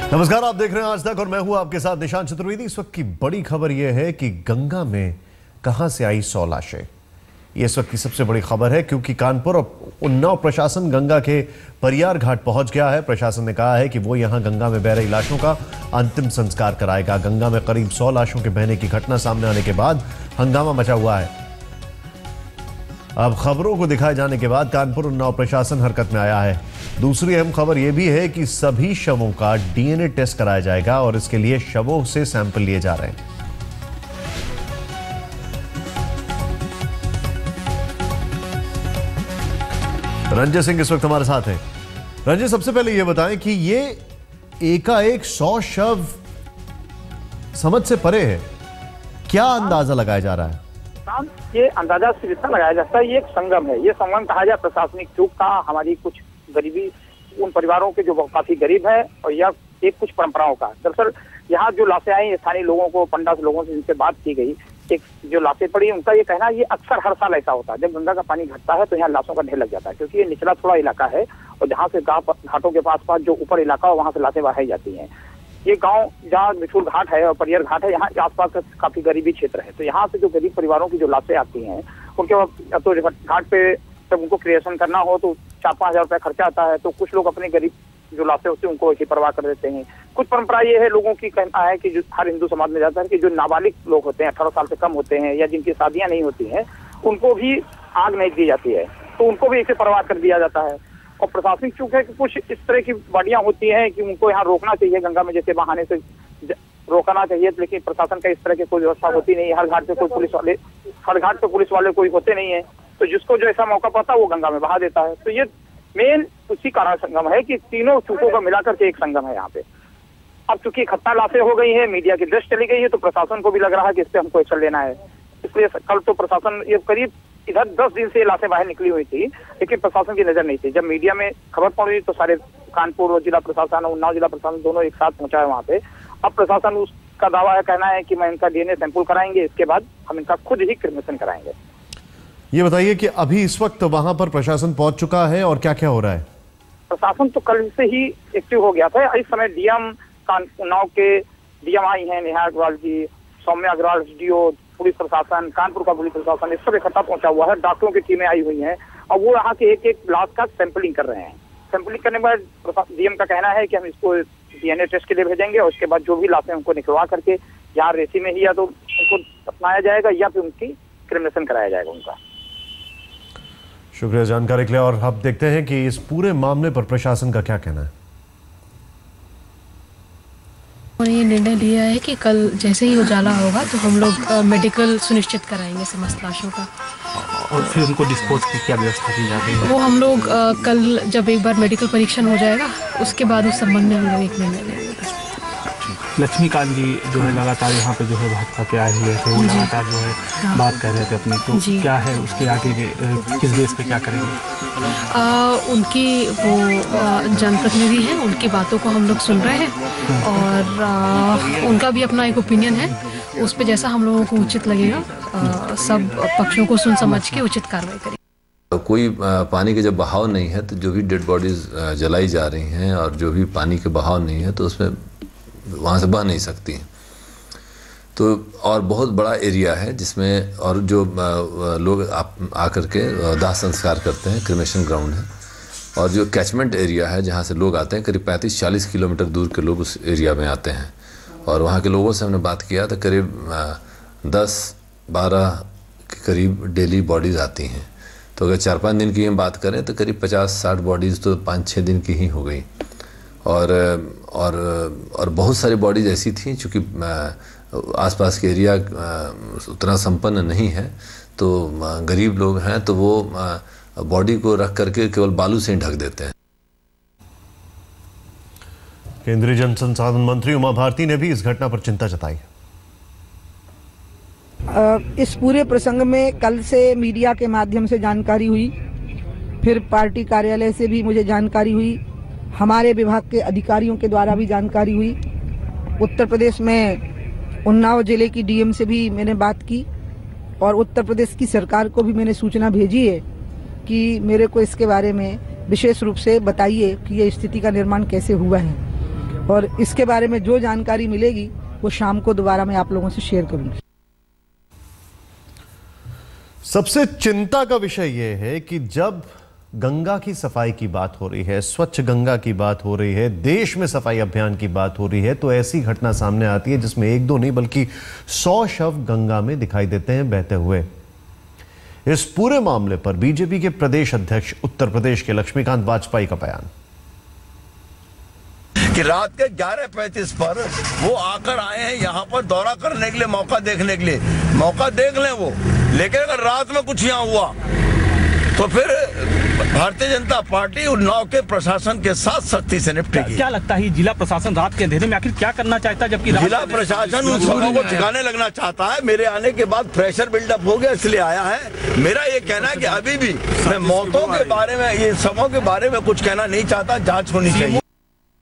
नमस्कार, आप देख रहे हैं आज तक और मैं हूं आपके साथ निशांत चतुर्वेदी। इस वक्त की बड़ी खबर यह है कि गंगा में कहां से आई 100 लाशें। ये इस वक्त की सबसे बड़ी खबर है क्योंकि कानपुर और उन्नाव प्रशासन गंगा के परियार घाट पहुंच गया है। प्रशासन ने कहा है कि वो यहां गंगा में बह रही लाशों का अंतिम संस्कार कराएगा। गंगा में करीब 100 लाशों के बहने की घटना सामने आने के बाद हंगामा मचा हुआ है। अब खबरों को दिखाए जाने के बाद कानपुर उन्नाव प्रशासन हरकत में आया है। दूसरी अहम खबर यह भी है कि सभी शवों का डीएनए टेस्ट कराया जाएगा और इसके लिए शवों से सैंपल लिए जा रहे हैं। रंजय सिंह इस वक्त हमारे साथ हैं। रंजय, सबसे पहले यह बताएं कि ये एकाएक 100 शव समझ से परे है, क्या अंदाजा लगाया जा रहा है? ये अंदाजा सिर्फ इतना लगाया जाता है, ये एक संगम है। ये संगम कहा जाए प्रशासनिक चूक का, हमारी कुछ गरीबी, उन परिवारों के जो काफी गरीब है, और यह एक कुछ परंपराओं का। दरअसल यहाँ जो लाशें आई, स्थानीय लोगों को, पंडित लोगों से जिनसे बात की गई, एक जो लाशें पड़ी, उनका ये कहना है ये अक्सर हर साल ऐसा होता है। जब गंगा का पानी घटता है तो यहाँ लाशों का ढेर लग जाता है, क्योंकि ये निचला थोड़ा इलाका है और जहाँ से घाटों के पास जो ऊपर इलाका है वहाँ से लाशें बहाई जाती हैं। ये गांव जहाँ मिठुर घाट है और परियर घाट है, यहाँ आसपास का काफी गरीबी क्षेत्र है। तो यहाँ से जो गरीब परिवारों की जो लाशें आती हैं, उनके तो घाट पे जब उनको क्रिएशन करना हो तो 4-5 हजार रुपया खर्चा आता है। तो कुछ लोग अपने गरीब जो लाशें होती है उनको ऐसी परवाह कर देते हैं। कुछ परंपरा ये है, लोगों की कहना है कि जो हर हिंदू समाज में जाता है कि जो नाबालिग लोग होते हैं, 18 साल से कम होते हैं, या जिनकी शादियां नहीं होती हैं, उनको भी आग नहीं दी जाती है, तो उनको भी ऐसे परवाह कर दिया जाता है। और प्रशासनिक चूक है कि कुछ इस तरह की बॉडियां होती हैं कि उनको यहाँ रोकना चाहिए, गंगा में जैसे बहाने से रोकना चाहिए, लेकिन प्रशासन का इस तरह की कोई व्यवस्था होती नहीं। हर घाट पे कोई पुलिस वाले, हर घाट पे पुलिस वाले कोई होते नहीं है, तो जिसको जो ऐसा मौका पाता है वो गंगा में बहा देता है। तो ये मेन उसी कारण संगम है कि तीनों चूकों का मिलाकर के एक संगम है यहाँ पे। अब चूंकि खत्ता लाशें हो गई है, मीडिया की दृष्टि चली गई है, तो प्रशासन को भी लग रहा है कि इस पे हमको एक्शन लेना है। इसलिए कल तो प्रशासन, ये करीब इधर 10 दिन से लाशें बाहर निकली हुई थी, लेकिन प्रशासन की नजर नहीं थी। जब मीडिया में खबर पड़ी तो सारे कानपुर जिला प्रशासन और उन्नाव जिला प्रशासन दोनों एक साथ पहुंचा है वहाँ पे। अब प्रशासन उसका दावा है, कहना है कि मैं इनका डीएनए सैंपल कराएंगे, इसके बाद हम इनका खुद ही क्रिमेशन कराएंगे। ये बताइए कि अभी इस वक्त वहां पर प्रशासन पहुंच चुका है और क्या क्या हो रहा है? प्रशासन तो कल से ही एक्टिव हो गया था। इस समय डीएम उन्नाव के डीएम आई हैं, नेहा अग्रवाल जी, सौम्या अग्रवाल, डीओ, पुलिस प्रशासन, कानपुर का पुलिस प्रशासन, इस सब इकट्ठा पहुंचा हुआ है। डॉक्टरों की टीमें आई हुई हैं और वो यहाँ के एक लाश का सैंपलिंग कर रहे हैं। सैंपलिंग करने के बाद डीएम का कहना है कि हम इसको डीएनए टेस्ट के लिए भेजेंगे और उसके बाद जो भी लाशें उनको निकलवा करके यहाँ रेसी में ही या तो उनको अपनाया जाएगा या फिर उनकी क्रिमेशन कराया जाएगा उनका। शुक्रिया जानकारी के लिए। और अब देखते हैं कि इस पूरे मामले पर प्रशासन का क्या कहना है। और ये निर्णय लिया है कि कल जैसे ही उजाला होगा तो हम लोग मेडिकल सुनिश्चित कराएंगे समस्त लाशों का, और फिर उनको डिस्पोज की क्या व्यवस्था की जाती है? वो हम लोग कल जब एक बार मेडिकल परीक्षण हो जाएगा उसके बाद उस संबंध में हम लोग एक निर्णय लेंगे। लक्ष्मीकांत जी जो है लगातार यहाँ पे जो है भाजपा पे आए हुए थे, वो लगातार जो है बात कर रहे थे अपनी, तो क्या है उसके आगे किस बेस पे क्या करेंगे? उनकी वो जनप्रतिनिधि हैं, उनकी बातों को हम लोग सुन रहे हैं और उनका भी अपना एक ओपिनियन है, उस पर जैसा हम लोगों को उचित लगेगा सब पक्षों को सुन समझ के उचित कार्रवाई करेंगे। कोई पानी के जब बहाव नहीं है तो जो भी डेड बॉडीज जलाई जा रही हैं और जो भी पानी के बहाव नहीं है तो उसमें वहाँ से बह नहीं सकती हैं। तो और बहुत बड़ा एरिया है जिसमें, और जो लोग आकर के दाह संस्कार करते हैं, क्रिमेशन ग्राउंड है, और जो कैचमेंट एरिया है जहाँ से लोग आते हैं, करीब 35-40 किलोमीटर दूर के लोग उस एरिया में आते हैं। और वहाँ के लोगों से हमने बात किया तो करीब 10-12 के करीब डेली बॉडीज़ आती हैं। तो अगर 4-5 दिन की हम बात करें तो करीब 50-60 बॉडीज़ तो 5-6 दिन की ही हो गई। और बहुत सारी बॉडीज ऐसी थी, चूँकि आसपास के एरिया उतना संपन्न नहीं है, तो गरीब लोग हैं तो वो बॉडी को रख करके केवल बालू से ही ढक देते हैं। केंद्रीय जल संसाधन मंत्री उमा भारती ने भी इस घटना पर चिंता जताई। इस पूरे प्रसंग में कल से मीडिया के माध्यम से जानकारी हुई, फिर पार्टी कार्यालय से भी मुझे जानकारी हुई, हमारे विभाग के अधिकारियों के द्वारा भी जानकारी हुई। उत्तर प्रदेश में उन्नाव जिले की डीएम से भी मैंने बात की और उत्तर प्रदेश की सरकार को भी मैंने सूचना भेजी है कि मेरे को इसके बारे में विशेष रूप से बताइए कि ये स्थिति का निर्माण कैसे हुआ है। और इसके बारे में जो जानकारी मिलेगी वो शाम को दोबारा मैं आप लोगों से शेयर करूंगी। सबसे चिंता का विषय यह है कि जब गंगा की सफाई की बात हो रही है, स्वच्छ गंगा की बात हो रही है, देश में सफाई अभियान की बात हो रही है, तो ऐसी घटना सामने आती है जिसमें एक दो नहीं बल्कि 100 शव गंगा में दिखाई देते हैं बहते हुए। इस पूरे मामले पर बीजेपी के प्रदेश अध्यक्ष उत्तर प्रदेश के लक्ष्मीकांत वाजपेयी का बयान कि रात के 11:35 पर वो आकर आए हैं यहाँ पर दौरा करने के लिए, मौका देखने के लिए। मौका देख लें वो, लेकिन अगर रात में कुछ यहाँ हुआ तो फिर भारतीय जनता पार्टी उन्नाव के प्रशासन के साथ सख्ती से निपटेगी। क्या लगता है जिला प्रशासन रात के अंधेरे में आखिर क्या करना चाहता है, जबकि जिला प्रशासन उन सबों को ठिकाने लगना चाहता है। मेरे आने के बाद प्रेशर बिल्डअप हो गया इसलिए आया है। मेरा ये कहना है कि अभी भी मैं मौतों के बारे में, ये सबों के बारे में कुछ कहना नहीं चाहता, जांच होनी चाहिए।